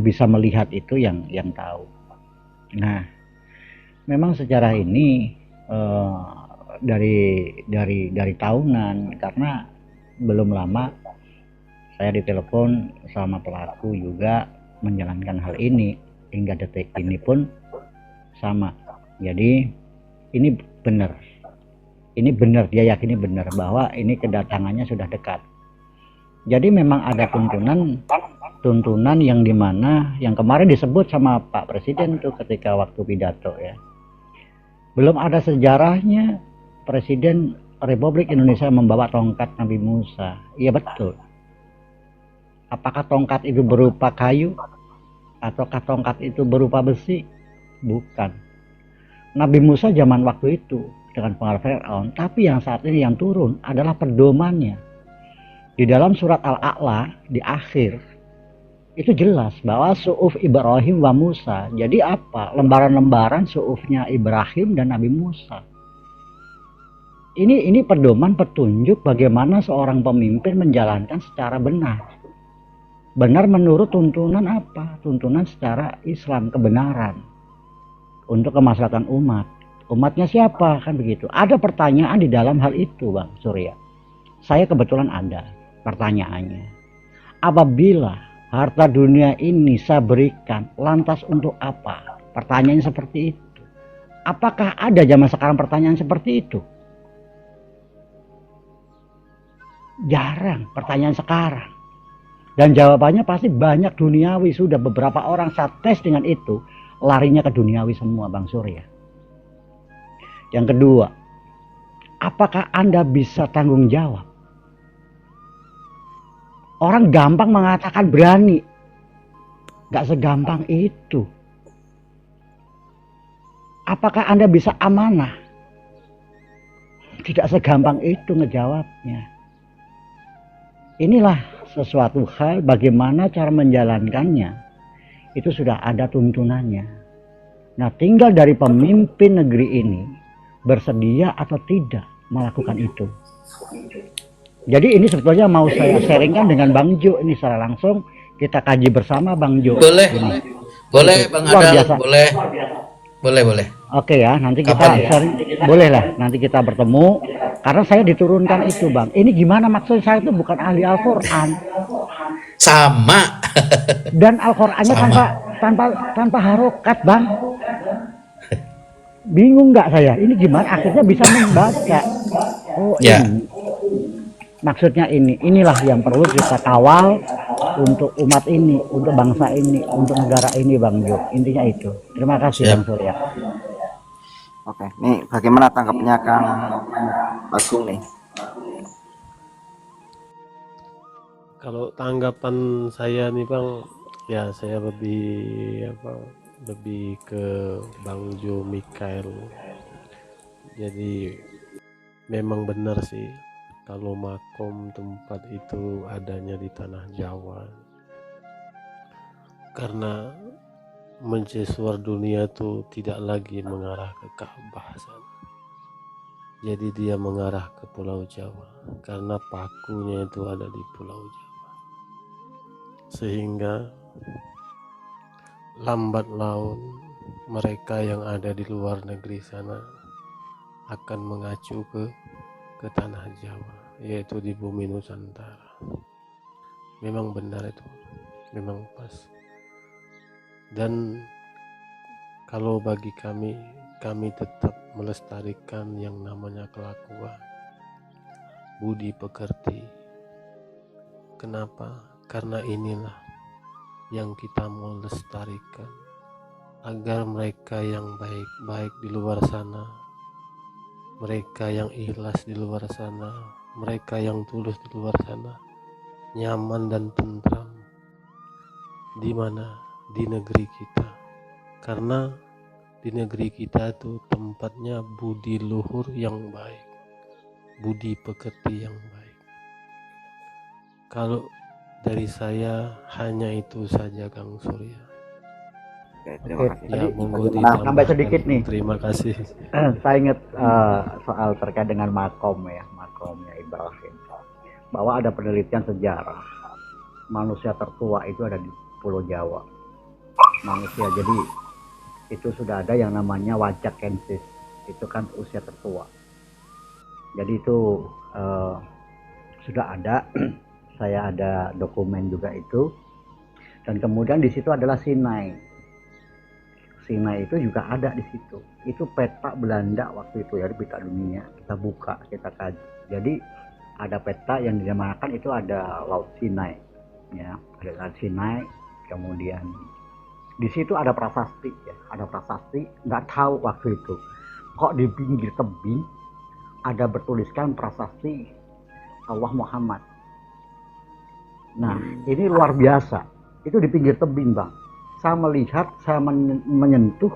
bisa melihat itu yang tahu. Nah, memang sejarah ini dari tahunan, karena belum lama saya ditelepon sama pelaku juga menjalankan hal ini, hingga detik ini pun sama. Jadi ini benar, dia yakini benar bahwa ini kedatangannya sudah dekat. Jadi memang ada tuntunan yang dimana yang kemarin disebut sama Pak Presiden tuh ketika waktu pidato ya. Belum ada sejarahnya Presiden Republik Indonesia membawa tongkat Nabi Musa. Iya betul. Apakah tongkat itu berupa kayu ataukah tongkat itu berupa besi? Bukan. Nabi Musa zaman waktu itu dengan pengaruh Fir'aun, tapi yang saat ini yang turun adalah pedomannya. Di dalam surat Al-A'la di akhir itu jelas bahwa su'uf Ibrahim wa Musa. Jadi apa? Lembaran-lembaran su'ufnya Ibrahim dan Nabi Musa. Ini pedoman petunjuk bagaimana seorang pemimpin menjalankan secara benar. Benar menurut tuntunan apa? Tuntunan secara Islam, kebenaran. Untuk kemaslahatan umat. Umatnya siapa? Kan begitu. Ada pertanyaan di dalam hal itu, Bang Surya. Saya kebetulan ada pertanyaannya. Apabila harta dunia ini saya berikan, lantas untuk apa? Pertanyaannya seperti itu. Apakah ada zaman sekarang pertanyaan seperti itu? Jarang pertanyaan sekarang. Dan jawabannya pasti banyak duniawi. Sudah beberapa orang saya tes dengan itu, larinya ke duniawi semua, Bang Surya. Yang kedua, apakah Anda bisa tanggung jawab? Orang gampang mengatakan berani. Gak segampang itu. Apakah Anda bisa amanah? Tidak segampang itu ngejawabnya. Inilah sesuatu hal bagaimana cara menjalankannya. Itu sudah ada tuntunannya. Nah, tinggal dari pemimpin negeri ini bersedia atau tidak melakukan itu. Jadi ini sebetulnya mau saya sharingkan dengan Bang Jo ini secara langsung, kita kaji bersama Bang Jo. Boleh, ini. boleh Bang Adal, boleh. Oke ya, nanti kita sharing, boleh lah, nanti kita bertemu. Karena saya diturunkan itu, Bang. Ini gimana maksud saya itu bukan ahli Al-Quran. Sama. Dan Al-Qurannya tanpa harokat, Bang. Bingung nggak saya? Ini gimana akhirnya bisa membaca? Oh ya. Ini. Maksudnya inilah yang perlu kita kawal untuk umat ini, untuk bangsa ini, untuk negara ini, Bang Jo. Intinya itu. Terima kasih, Bang Surya. Oke, nih bagaimana tanggapannya Kang Agung nih? Kalau tanggapan saya nih Bang, ya saya lebih ke Bang Jo Mikael. Jadi memang benar sih kalau makom tempat itu adanya di tanah Jawa. Karena menjesuar dunia itu tidak lagi mengarah ke Ka'bah sana. Jadi dia mengarah ke Pulau Jawa karena pakunya itu ada di Pulau Jawa. Sehingga lambat laun mereka yang ada di luar negeri sana akan mengacu ke tanah Jawa, yaitu di bumi Nusantara. Memang benar itu, memang pas. Dan kalau bagi kami tetap melestarikan yang namanya kelakuan, budi pekerti. Kenapa? Karena inilah yang kita mau lestarikan, agar mereka yang baik-baik di luar sana, mereka yang ikhlas di luar sana, mereka yang tulus di luar sana, nyaman dan tentram. Di mana? Di negeri kita. Karena di negeri kita itu tempatnya budi luhur yang baik, budi pekerti yang baik. Kalau dari saya hanya itu saja, Kang Surya. Terima kasih. Ya, tambah sedikit nih. Terima kasih. Saya ingat soal terkait dengan makomnya Ibrahim. Bahwa ada penelitian sejarah manusia tertua itu ada di Pulau Jawa. manusia. Jadi itu sudah ada yang namanya wajak kensis, itu kan usia tertua. Jadi itu sudah ada. Saya ada dokumen juga itu. Dan kemudian di situ adalah Sinai. Sinai itu juga ada di situ. Itu peta Belanda waktu itu ya, di peta dunia. Kita buka, kita kaji. Jadi ada peta yang dinamakan itu ada Laut Sinai, ya, ada Laut Sinai. Kemudian di situ ada prasasti, ya, ada prasasti. Nggak tahu waktu itu kok di pinggir tebing ada bertuliskan prasasti Allah Muhammad. Nah, ini luar biasa. Itu di pinggir tebing, Bang. Saya melihat, saya menyentuh,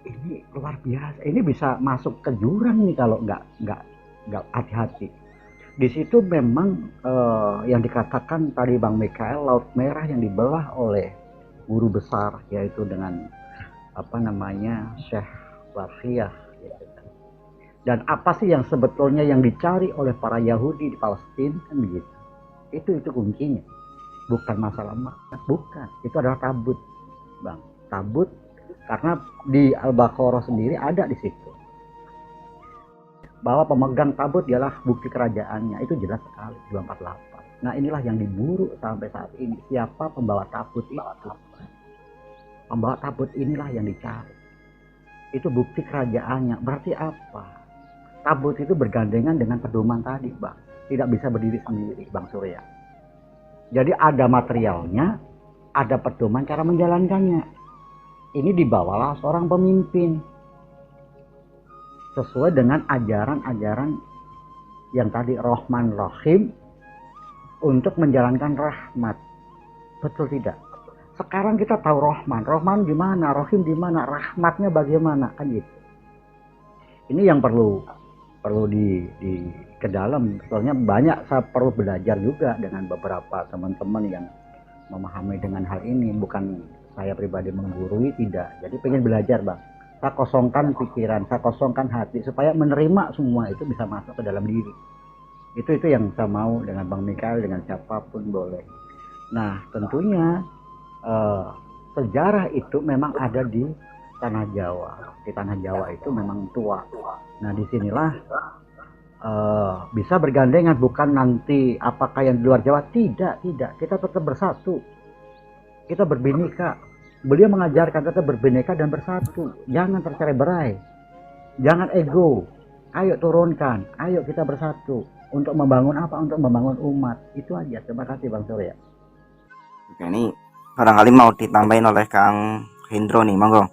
ini luar biasa. Ini bisa masuk ke jurang nih kalau nggak hati-hati. Di situ memang yang dikatakan tadi Bang Mikael, Laut Merah yang dibelah oleh guru besar, yaitu dengan apa namanya Syekh Warhiyah. Gitu. Dan apa sih yang sebetulnya yang dicari oleh para Yahudi di Palestina kan begitu? Itu kuncinya. Bukan masalah bukan, itu adalah tabut, Bang. Tabut, karena di Al-Baqarah sendiri ada di situ bahwa pemegang tabut ialah bukti kerajaannya. Itu jelas sekali 248. Nah, inilah yang diburu sampai saat ini. Siapa pembawa tabut itu? Pembawa tabut inilah yang dicari. Itu bukti kerajaannya. Berarti apa? Tabut itu bergandengan dengan pedoman tadi, Bang. Tidak bisa berdiri sendiri, Bang Surya. Jadi ada materialnya, ada pedoman cara menjalankannya. Ini dibawalah seorang pemimpin sesuai dengan ajaran-ajaran yang tadi Rahman Rahim untuk menjalankan rahmat. Betul tidak? Sekarang kita tahu Rahman di mana, Rahim di mana, rahmatnya bagaimana, kan gitu. Ini yang perlu di ke dalam. Soalnya banyak saya perlu belajar juga dengan beberapa teman-teman yang memahami dengan hal ini. Bukan saya pribadi menggurui, tidak. Jadi pengen belajar, Bang. Saya kosongkan pikiran, saya kosongkan hati supaya menerima semua itu bisa masuk ke dalam diri. Itu yang saya mau dengan Bang Mikael, dengan siapapun boleh. Nah, tentunya sejarah itu memang ada di tanah Jawa. Di tanah Jawa itu memang tua. Nah, disinilah bisa bergandengan, bukan nanti apakah yang di luar Jawa. Tidak, kita tetap bersatu, kita berbineka. Beliau mengajarkan tetap berbineka dan bersatu, jangan tercerai-berai, jangan ego. Ayo turunkan, ayo kita bersatu untuk membangun apa? Untuk membangun umat. Itu aja. Terima kasih Bang Surya. Oke, ini barangkali mau ditambahin oleh Kang Hendro nih, monggo.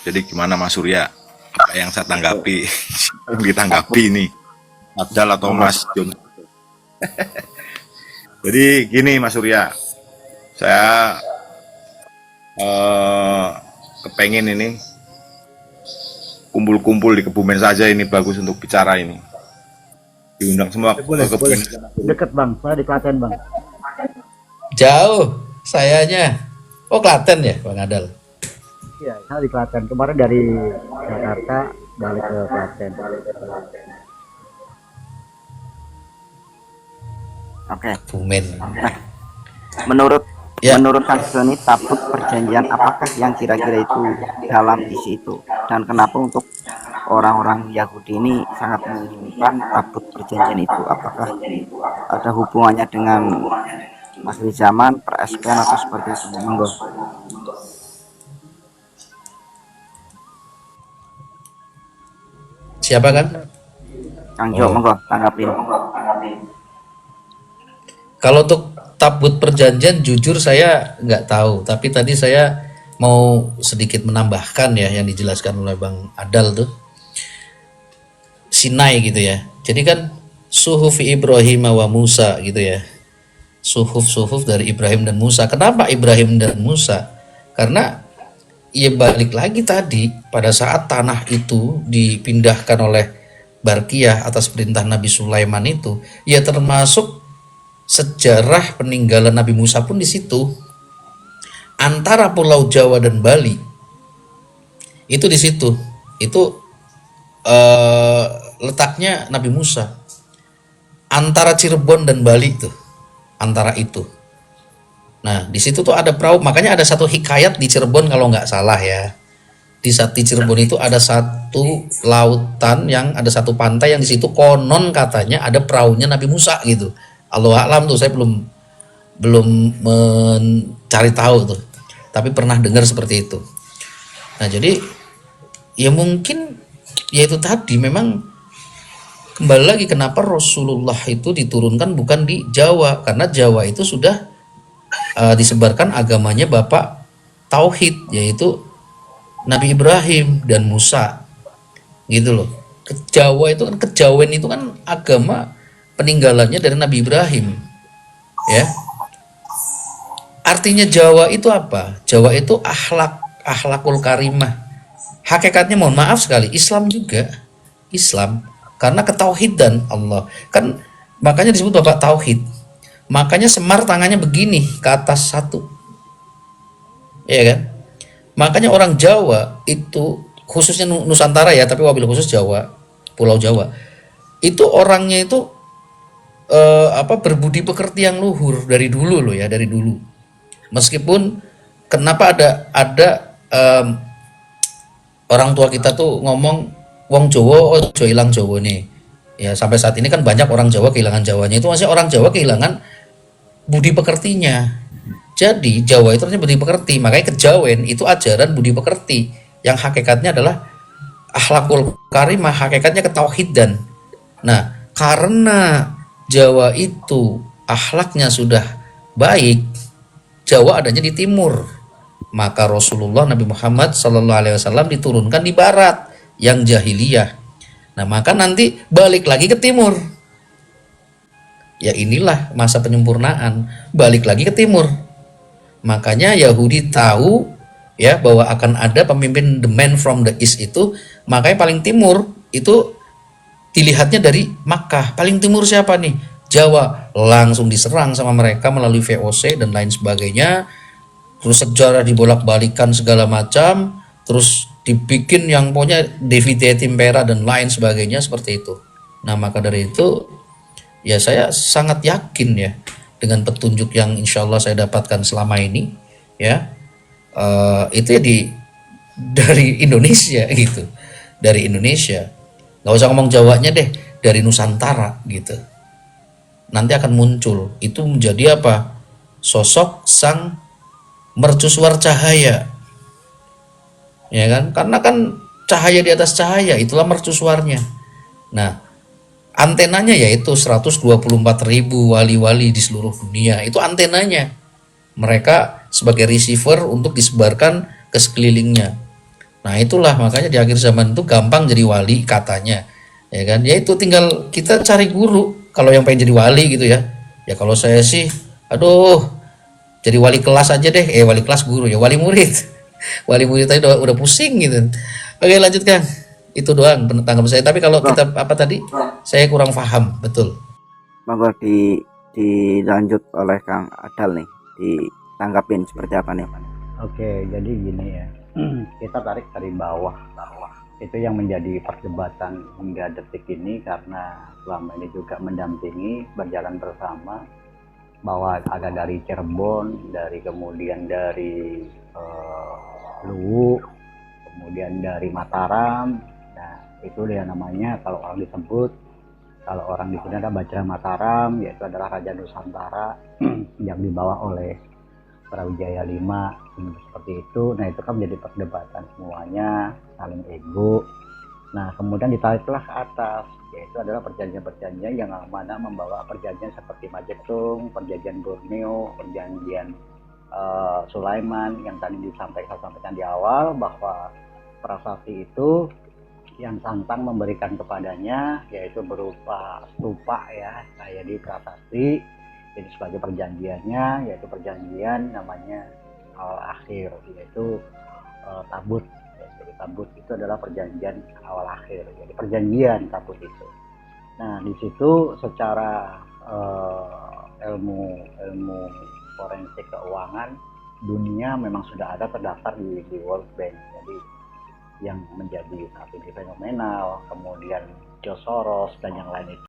Jadi gimana Mas Surya? Apa yang saya tanggapi? Yang ditanggapi ini Abdal atau Mas Jun? Jadi gini Mas Surya, saya kepengen ini kumpul-kumpul di Kebumen saja, ini bagus untuk bicara ini. Diundang semua ke Kebumen. Dekat Bang, saya di Klaten Bang. Jauh sayanya. Oh, Klaten ya, Bang Adal? Iya, saya di Klaten. Kemarin dari Jakarta balik ke Klaten. Oke. Kebumen. Menurut Ya. menurut Kang Sony, tabut perjanjian apakah yang kira-kira itu dalam isi itu, dan kenapa untuk orang-orang Yahudi ini sangat menyimpan tabut perjanjian itu? Apakah ada hubungannya dengan akhir zaman, per-SPN atau seperti itu? Monggo. Siapa kan? Kang Jo, monggo tanggapin. Kalau untuk tabut perjanjian jujur saya nggak tahu, tapi tadi saya mau sedikit menambahkan ya yang dijelaskan oleh Bang Adal tuh. Sinai gitu ya. Jadi kan suhuf Ibrahim wa Musa gitu ya. Suhuf dari Ibrahim dan Musa. Kenapa Ibrahim dan Musa? Karena ya balik lagi tadi pada saat tanah itu dipindahkan oleh Barkiyah atas perintah Nabi Sulaiman itu, ya termasuk sejarah peninggalan Nabi Musa pun di situ. Antara Pulau Jawa dan Bali itu di situ. Itu letaknya Nabi Musa antara Cirebon dan Bali tuh, antara itu. Nah, di situ tuh ada perahu, makanya ada satu hikayat di Cirebon kalau nggak salah ya. Di Cirebon itu ada satu lautan yang ada satu pantai yang di situ konon katanya ada perahunya Nabi Musa gitu. Allahu a'lam tuh, saya belum belum mencari tahu tuh. Tapi pernah dengar seperti itu. Nah, jadi ya mungkin ya itu tadi, memang kembali lagi kenapa Rasulullah itu diturunkan bukan di Jawa, karena Jawa itu sudah disebarkan agamanya Bapak Tauhid, yaitu Nabi Ibrahim dan Musa gitu loh. Ke Jawa itu kan, kejawen itu kan agama peninggalannya dari Nabi Ibrahim ya. Artinya Jawa itu apa? Jawa itu akhlakul karimah. Hakikatnya mohon maaf sekali Islam juga, Islam karena ketauhidan Allah kan, makanya disebut Bapak Tauhid. Makanya Semar tangannya begini ke atas satu, ya kan? Makanya orang Jawa itu, khususnya Nusantara ya, tapi wabil khusus Jawa, Pulau Jawa, itu orangnya itu berbudi pekerti yang luhur dari dulu loh ya, dari dulu. Meskipun kenapa ada orang tua kita tuh ngomong wong Jawa ojo ilang Jawa nih. Ya sampai saat ini kan banyak orang Jawa kehilangan Jawanya, itu masih orang Jawa kehilangan budi pekertinya. Jadi Jawa itu artinya budi pekerti, makanya kejawen itu ajaran budi pekerti yang hakikatnya adalah akhlakul karimah, hakikatnya ketauhidan. Nah, karena Jawa itu akhlaknya sudah baik, Jawa adanya di timur, maka Rasulullah Nabi Muhammad SAW diturunkan di barat yang jahiliyah. Nah, maka nanti balik lagi ke timur. Ya inilah masa penyempurnaan, balik lagi ke timur. Makanya Yahudi tahu ya bahwa akan ada pemimpin, the man from the east itu, makanya paling timur itu dilihatnya dari Makkah. Paling timur siapa nih? Jawa. Langsung diserang sama mereka melalui VOC dan lain sebagainya. Terus sejarah dibolak-balikan segala macam, terus dibikin yang pokoknya Divide Impera dan lain sebagainya seperti itu. Nah, maka dari itu ya saya sangat yakin ya dengan petunjuk yang insya Allah saya dapatkan selama ini ya, itu ya dari Indonesia gitu, dari Indonesia, nggak usah ngomong Jawanya deh, dari Nusantara gitu, nanti akan muncul itu menjadi apa, sosok sang mercusuar cahaya ya kan, karena kan cahaya di atas cahaya itulah mercusuarnya. Nah, antenanya yaitu 124.000 wali-wali di seluruh dunia, itu antenanya. Mereka sebagai receiver untuk disebarkan ke sekelilingnya. Nah, itulah makanya di akhir zaman itu gampang jadi wali katanya. Ya kan? Yaitu tinggal kita cari guru kalau yang pengen jadi wali gitu ya. Ya kalau saya sih aduh, jadi wali kelas aja deh. Wali kelas guru ya, wali murid. Wali murid tadi udah pusing gitu. Oke, lanjutkan. Itu doang tanggapan saya, tapi kalau kita apa tadi saya kurang paham betul. Monggo dilanjut oleh Kang Adal nih, ditanggapin seperti apa nih? Oke, jadi gini ya, kita tarik dari bawah itu yang menjadi perdebatan hingga detik ini, karena selama ini juga mendampingi, berjalan bersama, bahwa ada dari Cirebon, kemudian dari Luwu, kemudian dari Mataram. Itu dia namanya, kalau orang disebut, kalau orang di sini ada Bajra Mataram, yaitu adalah Raja Nusantara yang dibawa oleh Brawijaya V seperti itu. Nah, itu kan menjadi perdebatan semuanya, saling ego. Nah, kemudian ditariklah ke atas, yaitu adalah perjanjian-perjanjian yang mana membawa perjanjian seperti Majetung, perjanjian Borneo, perjanjian Sulaiman yang tadi disampaikan di awal, bahwa prasasti itu yang Santang memberikan kepadanya yaitu berupa stupa ya, kayak di prasasti. Jadi sebagai perjanjiannya, yaitu perjanjian namanya awal akhir, yaitu tabut. Jadi tabut itu adalah perjanjian awal akhir, jadi perjanjian tabut itu. Nah, di situ secara ilmu forensik keuangan dunia memang sudah ada terdaftar di World Bank. Jadi yang menjadi saat ini fenomenal, kemudian George Soros dan yang lain itu